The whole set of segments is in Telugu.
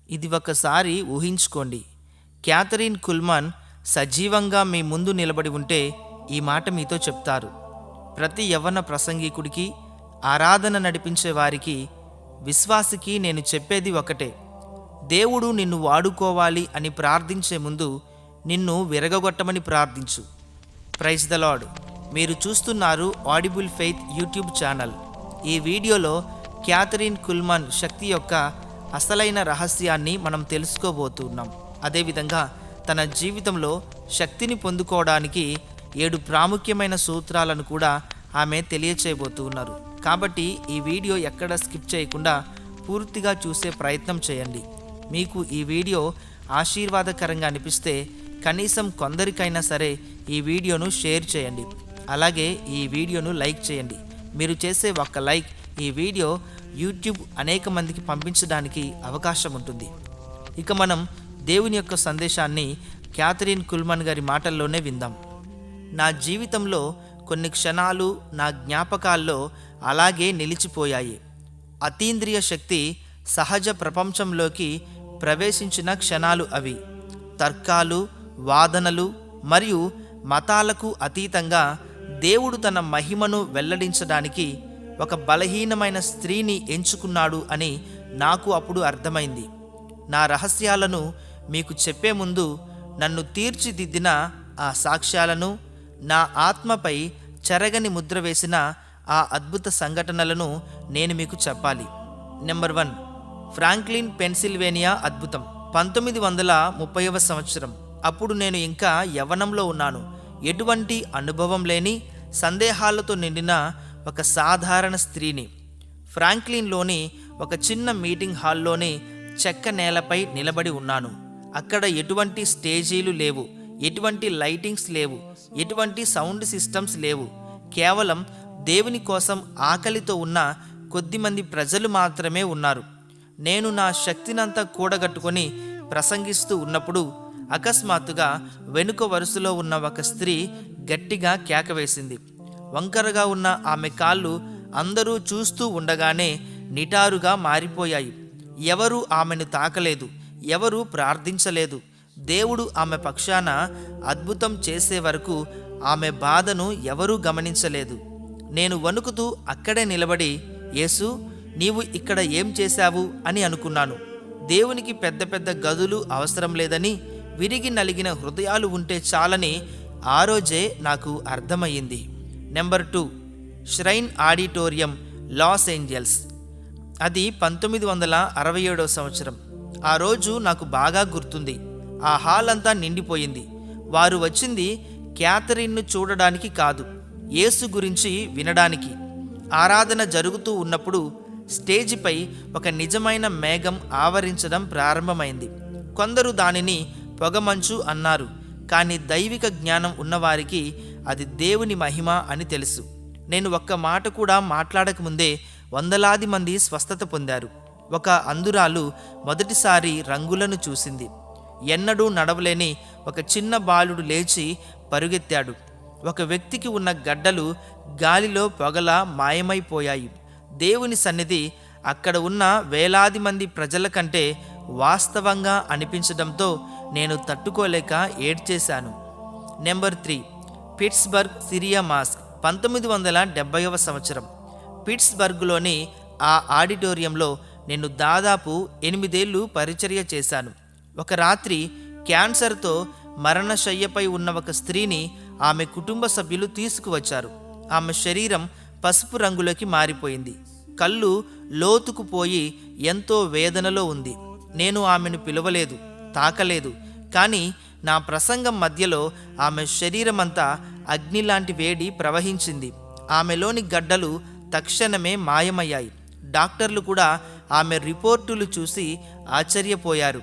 ఇది ఒకసారి ఊహించుకోండి. క్యాథరిన్ కుల్మన్ సజీవంగా మీ ముందు నిలబడి ఉంటే ఈ మాట మీతో చెప్తారు. ప్రతి యవ్వన ప్రసంగికుడికి, ఆరాధన నడిపించే వారికి, విశ్వాసికి నేను చెప్పేది ఒకటే: దేవుడు నిన్ను వాడుకోవాలి అని ప్రార్థించే ముందు నిన్ను విరగగొట్టమని ప్రార్థించు. Praise the Lord. మీరు చూస్తున్నారు ఆడిబుల్ ఫెయిత్ యూట్యూబ్ ఛానల్. ఈ వీడియోలో క్యాథరిన్ కుల్మన్ శక్తి యొక్క అసలైన రహస్యాన్ని మనం తెలుసుకోబోతున్నాం. అదేవిధంగా తన జీవితంలో శక్తిని పొందుకోవడానికి 7 ప్రాముఖ్యమైన సూత్రాలను కూడా ఆమె తెలియచేయబోతున్నారు. కాబట్టి ఈ వీడియో ఎక్కడ స్కిప్ చేయకుండా పూర్తిగా చూసే ప్రయత్నం చేయండి. మీకు ఈ వీడియో ఆశీర్వాదకరంగా అనిపిస్తే కనీసం కొందరికైనా సరే ఈ వీడియోను షేర్ చేయండి. అలాగే ఈ వీడియోను లైక్ చేయండి. మీరు చేసే ఒక్క లైక్ ఈ వీడియో యూట్యూబ్ అనేక మందికి పంపించడానికి అవకాశం ఉంటుంది. ఇక మనం దేవుని యొక్క సందేశాన్ని క్యాథరిన్ కుల్మన్ గారి మాటల్లోనే విందాం. నా జీవితంలో కొన్ని క్షణాలు నా జ్ఞాపకాల్లో అలాగే నిలిచిపోయాయి. అతీంద్రియ శక్తి సహజ ప్రపంచంలోకి ప్రవేశించిన క్షణాలు అవి. తర్కాలు, వాదనలు మరియు మతాలకు అతీతంగా దేవుడు తన మహిమను వెల్లడించడానికి ఒక బలహీనమైన స్త్రీని ఎంచుకున్నాడు అని నాకు అప్పుడు అర్థమైంది. నా రహస్యాలను మీకు చెప్పే ముందు నన్ను తీర్చిదిద్దిన ఆ సాక్ష్యాలను, నా ఆత్మపై చెరగని ముద్ర వేసిన ఆ అద్భుత సంఘటనలను నేను మీకు చెప్పాలి. నెంబర్ 1, ఫ్రాంక్లిన్, పెన్సిల్వేనియా అద్భుతం. 1930వ సంవత్సరం. అప్పుడు నేను ఇంకా యవ్వనంలో ఉన్నాను. ఎటువంటి అనుభవం లేని, సందేహాలతో నిండిన ఒక సాధారణ స్త్రీని. ఫ్రాంక్లిన్లోని ఒక చిన్న మీటింగ్ హాల్లోని చెక్క నేలపై నిలబడి ఉన్నాను. అక్కడ ఎటువంటి స్టేజీలు లేవు, ఎటువంటి లైటింగ్స్ లేవు, ఎటువంటి సౌండ్ సిస్టమ్స్ లేవు. కేవలం దేవుని కోసం ఆకలితో ఉన్న కొద్దిమంది ప్రజలు మాత్రమే ఉన్నారు. నేను నా శక్తినంతా కూడగట్టుకొని ప్రసంగిస్తూ ఉన్నప్పుడు అకస్మాత్తుగా వెనుక వరుసలో ఉన్న ఒక స్త్రీ గట్టిగా కేకవేసింది. వంకరగా ఉన్న ఆమె కాళ్ళు అందరూ చూస్తూ ఉండగానే నిటారుగా మారిపోయాయి. ఎవరూ ఆమెను తాకలేదు, ఎవరూ ప్రార్థించలేదు. దేవుడు ఆమె పక్షాన అద్భుతం చేసే వరకు ఆమె బాధను ఎవరూ గమనించలేదు. నేను వణుకుతూ అక్కడే నిలబడి, యేసు, నీవు ఇక్కడ ఏం చేశావు అని అనుకున్నాను. దేవునికి పెద్ద పెద్ద గదులు అవసరం లేదని, విరిగి నలిగిన హృదయాలు ఉంటే చాలని ఆ రోజే నాకు అర్థమయ్యింది. Number 2, shrine auditorium, Los Angeles. అది 1967వ సంవత్సరం. ఆ రోజు నాకు బాగా గుర్తుంది. ఆ హాల్ అంతా నిండిపోయింది. వారు వచ్చింది క్యాథరిన్ను చూడడానికి కాదు, యేసు గురించి వినడానికి. ఆరాధన జరుగుతూ ఉన్నప్పుడు స్టేజిపై ఒక నిజమైన మేఘం ఆవరించడం ప్రారంభమైంది. కొందరు దానిని పొగమంచు అన్నారు. కానీ దైవిక జ్ఞానం ఉన్నవారికి అది దేవుని మహిమ అని తెలుసు. నేను ఒక్క మాట కూడా మాట్లాడకముందే వందలాది మంది స్వస్థత పొందారు. ఒక అంధురాలు మొదటిసారి రంగులను చూసింది. ఎన్నడూ నడవలేని ఒక చిన్న బాలుడు లేచి పరుగెత్తాడు. ఒక వ్యక్తికి ఉన్న గడ్డలు గాలిలో పొగలా మాయమైపోయాయి. దేవుని సన్నిధి అక్కడ ఉన్న వేలాది మంది ప్రజల కంటే వాస్తవంగా అనిపించడంతో నేను తట్టుకోలేక ఏడ్చేశాను. Number 3, Pittsburgh Syria mosque. 1970వ సంవత్సరం. పిట్స్బర్గ్లోని ఆ ఆడిటోరియంలో నేను దాదాపు 8 ఏళ్ళు పరిచర్య చేశాను. ఒక రాత్రి క్యాన్సర్తో మరణశయ్యపై ఉన్న ఒక స్త్రీని ఆమె కుటుంబ సభ్యులు తీసుకువచ్చారు. ఆమె శరీరం పసుపు రంగులోకి మారిపోయింది. కళ్ళు లోతుకుపోయి ఎంతో వేదనలో ఉంది. నేను ఆమెను పిలవలేదు, తాకలేదు. కానీ నా ప్రసంగం మధ్యలో ఆమె శరీరమంతా అగ్నిలాంటి వేడి ప్రవహించింది. ఆమెలోని గడ్డలు తక్షణమే మాయమయ్యాయి. డాక్టర్లు కూడా ఆమె రిపోర్టులు చూసి ఆశ్చర్యపోయారు.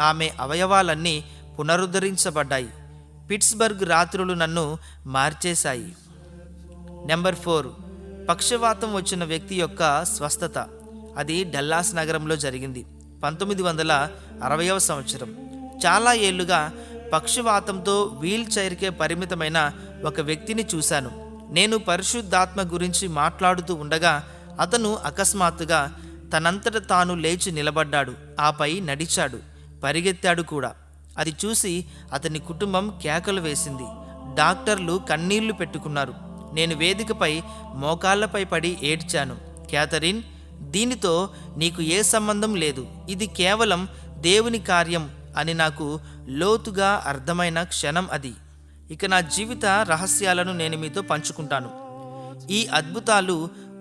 ఆమె అవయవాలన్నీ పునరుద్ధరించబడ్డాయి. పిట్స్బర్గ్ రాత్రులు నన్ను మార్చేశాయి. నెంబర్ 4, పక్షవాతం వచ్చిన వ్యక్తి యొక్క స్వస్థత. అది డల్లాస్ నగరంలో జరిగింది. 1960వ సంవత్సరం. చాలా ఏళ్లుగా పక్షవాతంతో వీల్ చైర్కే పరిమితమైన ఒక వ్యక్తిని చూశాను. నేను పరిశుద్ధాత్మ గురించి మాట్లాడుతూ ఉండగా అతను అకస్మాత్తుగా తనంతట తాను లేచి నిలబడ్డాడు. ఆపై నడిచాడు, పరిగెత్తాడు కూడా. అది చూసి అతని కుటుంబం కేకలు వేసింది. డాక్టర్లు కన్నీళ్లు పెట్టుకున్నారు. నేను వేదికపై మోకాళ్లపై పడి ఏడ్చాను. క్యాథరిన్, దీనితో నీకు ఏ సంబంధం లేదు. ఇది కేవలం దేవుని కార్యం అని నాకు లోతుగా అర్థమైన క్షణం అది. ఇక నా జీవిత రహస్యాలను నేను మీతో పంచుకుంటాను. ఈ అద్భుతాలు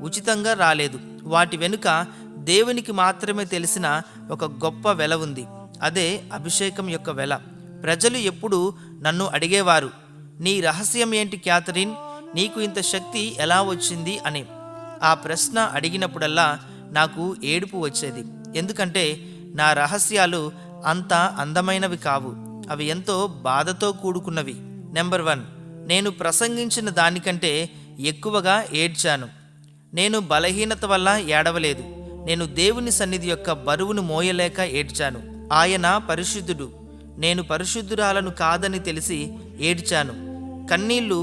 ఉచితంగా రాలేదు. వాటి వెనుక దేవునికి మాత్రమే తెలిసిన ఒక గొప్ప వెల ఉంది. అదే అభిషేకం యొక్క వెల. ప్రజలు ఎప్పుడు నన్ను అడిగేవారు, నీ రహస్యం ఏంటి క్యాథరిన్? నీకు ఇంత శక్తి ఎలా వచ్చింది అని. ఆ ప్రశ్న అడిగినప్పుడల్లా నాకు ఏడుపు వచ్చేది. ఎందుకంటే నా రహస్యాలు అంత అందమైనవి కావు. అవి ఎంతో బాధతో కూడుకున్నవి. నెంబర్ 1, నేను ప్రసంగించిన దానికంటే ఎక్కువగా ఏడ్చాను. నేను బలహీనత వల్ల ఏడవలేదు. నేను దేవుని సన్నిధి యొక్క బరువును మోయలేక ఏడ్చాను. ఆయన పరిశుద్ధుడు, నేను పరిశుద్ధురాలను కాదని తెలిసి ఏడ్చాను. కన్నీళ్లు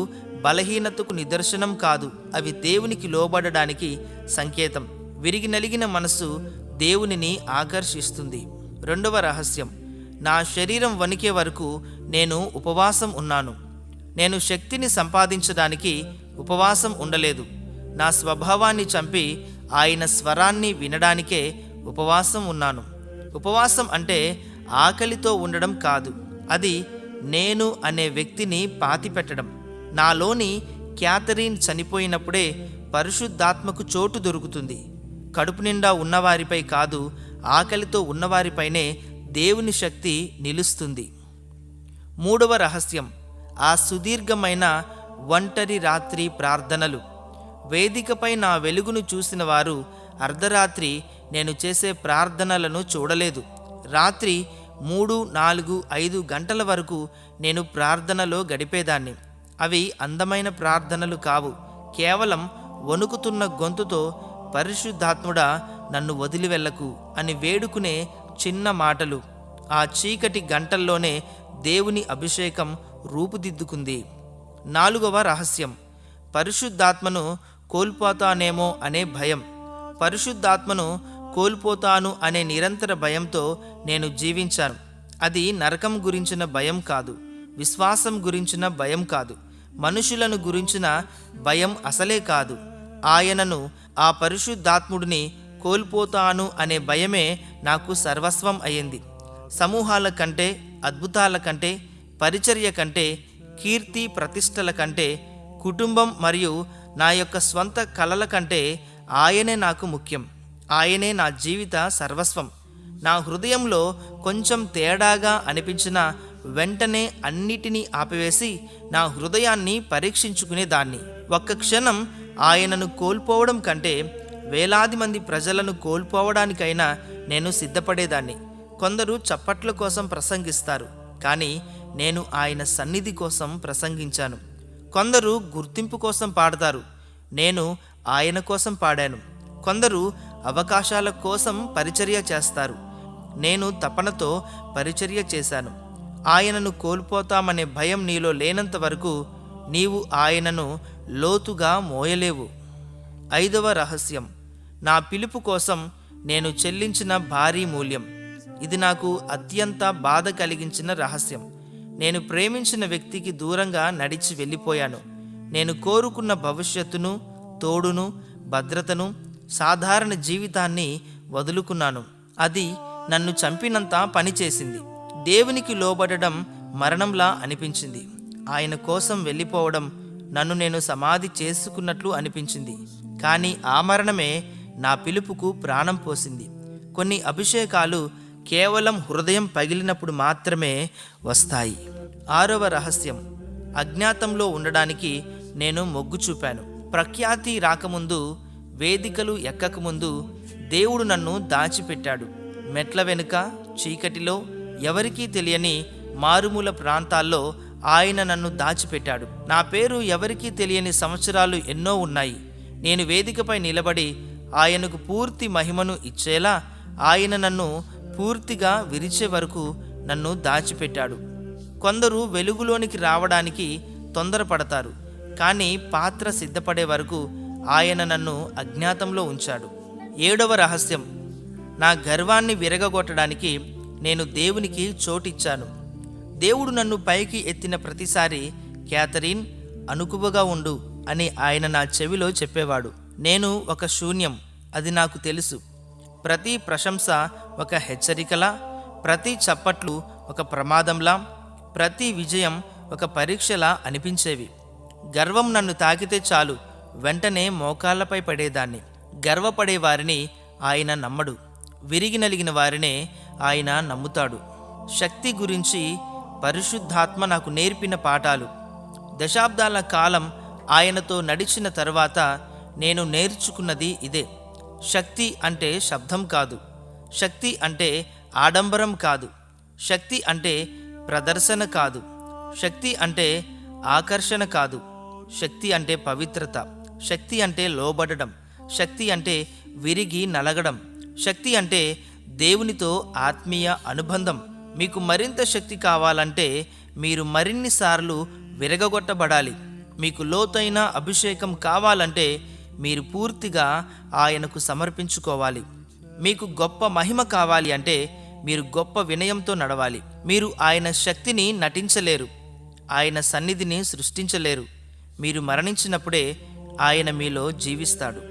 బలహీనతకు నిదర్శనం కాదు, అవి దేవునికి లోబడడానికి సంకేతం. విరిగి నలిగిన మనసు దేవునిని ఆకర్షిస్తుంది. 2వ రహస్యం, నా శరీరం వణికే వరకు నేను ఉపవాసం ఉన్నాను. నేను శక్తిని సంపాదించడానికి ఉపవాసం ఉండలేదు. నా స్వభావాన్ని చంపి ఆయన స్వరాన్ని వినడానికే ఉపవాసం ఉన్నాను. ఉపవాసం అంటే ఆకలితో ఉండడం కాదు, అది నేను అనే వ్యక్తిని పాతిపెట్టడం. నాలోని క్యాథరిన్ చనిపోయినప్పుడే పరిశుద్ధాత్మకు చోటు దొరుకుతుంది. కడుపు నిండా ఉన్నవారిపై కాదు, ఆకలితో ఉన్నవారిపైనే దేవుని శక్తి నిలుస్తుంది. 3వ రహస్యం, ఆ సుదీర్ఘమైన ఒంటరి రాత్రి ప్రార్థనలు. వేదికపై నా వెలుగును చూసిన వారు అర్ధరాత్రి నేను చేసే ప్రార్థనలను చూడలేదు. రాత్రి 3, 4, 5 గంటల వరకు నేను ప్రార్థనలో గడిపేదాన్ని. అవి అందమైన ప్రార్థనలు కావు. కేవలం వణుకుతున్న గొంతుతో, పరిశుద్ధాత్ముడా నన్ను వదిలి వెళ్ళకు అని వేడుకునే చిన్న మాటలు. ఆ చీకటి గంటల్లోనే దేవుని అభిషేకం రూపుదిద్దుకుంది. 4వ రహస్యం, పరిశుద్ధాత్మను కోల్పోతానేమో అనే భయం. పరిశుద్ధాత్మను కోల్పోతాను అనే నిరంతర భయంతో నేను జీవించాను. అది నరకం గురించిన భయం కాదు, విశ్వాసం గురించిన భయం కాదు, మనుషులను గురించిన భయం అసలే కాదు. ఆయనను, ఆ పరిశుద్ధాత్ముడిని కోల్పోతాను అనే భయమే నాకు సర్వస్వం అయ్యింది. సమూహాల కంటే, అద్భుతాల కంటే, పరిచర్య కంటే, కీర్తి ప్రతిష్టల కంటే, కుటుంబం మరియు నా యొక్క స్వంత కలల కంటే ఆయనే నాకు ముఖ్యం. ఆయనే నా జీవిత సర్వస్వం. నా హృదయంలో కొంచెం తేడాగా అనిపించిన వెంటనే అన్నిటినీ ఆపివేసి నా హృదయాన్ని పరీక్షించుకునేదాన్ని. ఒక్క క్షణం ఆయనను కోల్పోవడం కంటే వేలాది మంది ప్రజలను కోల్పోవడానికైనా నేను సిద్ధపడేదాన్ని. కొందరు చప్పట్ల కోసం ప్రసంగిస్తారు, కానీ నేను ఆయన సన్నిధి కోసం ప్రసంగించాను. కొందరు గుర్తింపు కోసం పాడతారు, నేను ఆయన కోసం పాడాను. కొందరు అవకాశాల కోసం పరిచర్య చేస్తారు, నేను తపనతో పరిచర్య చేశాను. ఆయనను కోల్పోతామనే భయం నీలో లేనంత వరకు నీవు ఆయనను లోతుగా మోయలేవు. 5వ రహస్యం, నా పిలుపు కోసం నేను చెల్లించిన భారీ మూల్యం. ఇది నాకు అత్యంత బాధ కలిగించిన రహస్యం. నేను ప్రేమించిన వ్యక్తికి దూరంగా నడిచి వెళ్ళిపోయాను. నేను కోరుకున్న భవిష్యత్తును, తోడును, భద్రతను, సాధారణ జీవితాన్ని వదులుకున్నాను. అది నన్ను చంపినంత పనిచేసింది. దేవునికి లోబడడం మరణంలా అనిపించింది. ఆయన కోసం వెళ్ళిపోవడం నన్ను నేను సమాధి చేసుకున్నట్లు అనిపించింది. కానీ ఆ మరణమే నా పిలుపుకు ప్రాణం పోసింది. కొన్ని అభిషేకాలు కేవలం హృదయం పగిలినప్పుడు మాత్రమే వస్తాయి. 6వ రహస్యం, అజ్ఞాతంలో ఉండడానికి నేను మొగ్గు చూపాను. ప్రఖ్యాతి రాకముందు, వేదికలు ఎక్కకముందు దేవుడు నన్ను దాచిపెట్టాడు. మెట్ల వెనుక, చీకటిలో, ఎవరికీ తెలియని మారుమూల ప్రాంతాల్లో ఆయన నన్ను దాచిపెట్టాడు. నా పేరు ఎవరికీ తెలియని సంవత్సరాలు ఎన్నో ఉన్నాయి. నేను వేదికపై నిలబడి ఆయనకు పూర్తి మహిమను ఇచ్చేలా ఆయన నన్ను పూర్తిగా విరిచే వరకు నన్ను దాచిపెట్టాడు. కొందరు వెలుగులోనికి రావడానికి తొందరపడతారు, కానీ పాత్ర సిద్ధపడే వరకు ఆయన నన్ను అజ్ఞాతంలో ఉంచాడు. ఏడవ రహస్యం, నా గర్వాన్ని విరగగొట్టడానికి నేను దేవునికి చోటిచ్చాను. దేవుడు నన్ను పైకి ఎత్తిన ప్రతిసారి, క్యాథరిన్ అనుకువగా ఉండు అని ఆయన నా చెవిలో చెప్పేవాడు. నేను ఒక శూన్యం, అది నాకు తెలుసు. ప్రతి ప్రశంస ఒక హెచ్చరికలా, ప్రతి చప్పట్లు ఒక ప్రమాదంలా, ప్రతి విజయం ఒక పరీక్షలా అనిపించేవి. గర్వం నన్ను తాకితే చాలు, వెంటనే మోకాళ్లపై పడేదాన్ని. గర్వపడే వారిని ఆయన నమ్మడు, విరిగి నలిగిన వారినే ఆయన నమ్ముతాడు. శక్తి గురించి పరిశుద్ధాత్మ నాకు నేర్పిన పాఠాలు. దశాబ్దాల కాలం ఆయనతో నడిచిన తరువాత నేను నేర్చుకున్నది ఇదే. శక్తి అంటే శబ్దం కాదు, శక్తి అంటే ఆడంబరం కాదు, శక్తి అంటే ప్రదర్శన కాదు, శక్తి అంటే ఆకర్షణ కాదు, శక్తి అంటే పవిత్రత, శక్తి అంటే లోబడడం, శక్తి అంటే విరిగి నలగడం, శక్తి అంటే దేవునితో ఆత్మీయ అనుబంధం. మీకు మరింత శక్తి కావాలంటే మీరు మరిన్నిసార్లు విరగగొట్టబడాలి. మీకు లోతైన అభిషేకం కావాలంటే మీరు పూర్తిగా ఆయనకు సమర్పించుకోవాలి. మీకు గొప్ప మహిమ కావాలి అంటే మీరు గొప్ప వినయంతో నడవాలి. మీరు ఆయన శక్తిని నటించలేరు, ఆయన సన్నిధిని సృష్టించలేరు. మీరు మరణించినప్పుడే ఆయన మీలో జీవిస్తాడు.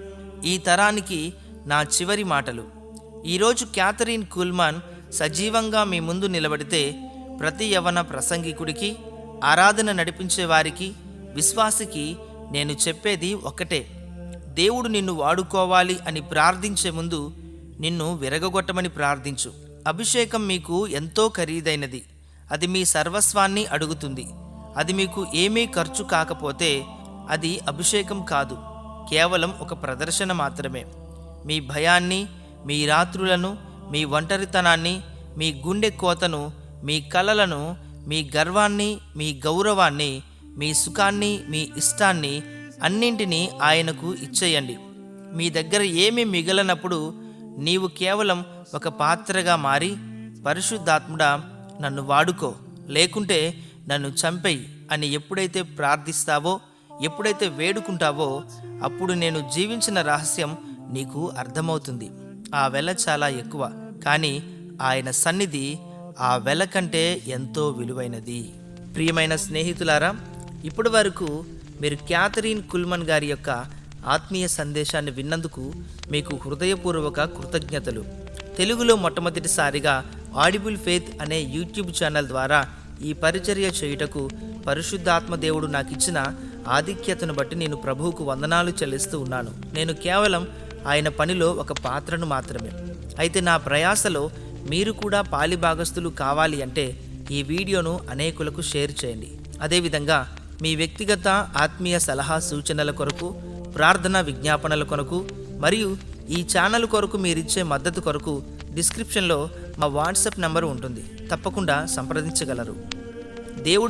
ఈ తరానికి నా చివరి మాటలు. ఈరోజు క్యాథరిన్ కుల్మాన్ సజీవంగా మీ ముందు నిలబడితే ప్రతి యవ్వన ప్రసంగికుడికి, ఆరాధన నడిపించే వారికి, విశ్వాసికి నేను చెప్పేది ఒక్కటే. దేవుడు నిన్ను వాడుకోవాలి అని ప్రార్థించే ముందు నిన్ను విరగగొట్టమని ప్రార్థించు. అభిషేకం మీకు ఎంతో ఖరీదైనది. అది మీ సర్వస్వాన్ని అడుగుతుంది. అది మీకు ఏమీ ఖర్చు కాకపోతే అది అభిషేకం కాదు, కేవలం ఒక ప్రదర్శన మాత్రమే. మీ భయాన్ని, మీ రాత్రులను, మీ ఒంటరితనాన్ని, మీ గుండె కోతను, మీ కలలను, మీ గర్వాన్ని, మీ గౌరవాన్ని, మీ సుఖాన్ని, మీ ఇష్టాన్ని అన్నింటినీ ఆయనకు ఇచ్చేయండి. మీ దగ్గర ఏమీ మిగలనప్పుడు నీవు కేవలం ఒక పాత్రగా మారి, పరిశుద్ధాత్ముడా నన్ను వాడుకో, లేకుంటే నన్ను చంపేయి అని ఎప్పుడైతే ప్రార్థిస్తావో, ఎప్పుడైతే వేడుకుంటావో, అప్పుడు నేను జీవించిన రహస్యం నీకు అర్థమవుతుంది. ఆ వెల చాలా ఎక్కువ, కానీ ఆయన సన్నిధి ఆ వెల కంటే ఎంతో విలువైనది. ప్రియమైన స్నేహితులారా, ఇప్పటి వరకు మీరు క్యాథరిన్ కుల్మన్ గారి యొక్క ఆత్మీయ సందేశాన్ని విన్నందుకు మీకు హృదయపూర్వక కృతజ్ఞతలు. తెలుగులో మొట్టమొదటిసారిగా ఆడిబుల్ ఫెయిత్ అనే యూట్యూబ్ ఛానల్ ద్వారా ఈ పరిచర్య చేయుటకు పరిశుద్ధాత్మ దేవుడు నాకు ఇచ్చిన ఆధిక్యతను బట్టి నేను ప్రభువుకు వందనాలు చెల్లిస్తూ ఉన్నాను. నేను కేవలం ఆయన పనిలో ఒక పాత్రను మాత్రమే. అయితే నా ప్రయాసలో మీరు కూడా పాలిభాగస్తులు కావాలి అంటే ఈ వీడియోను అనేకులకు షేర్ చేయండి. అదేవిధంగా మీ వ్యక్తిగత ఆత్మీయ సలహా సూచనల కొరకు, ప్రార్థన విజ్ఞాపనల కొరకు మరియు ఈ ఛానల్ కొరకు మీరిచ్చే మద్దతు కొరకు డిస్క్రిప్షన్లో మా వాట్సాప్ నంబర్ ఉంటుంది. తప్పకుండా సంప్రదించగలరు. దేవుడు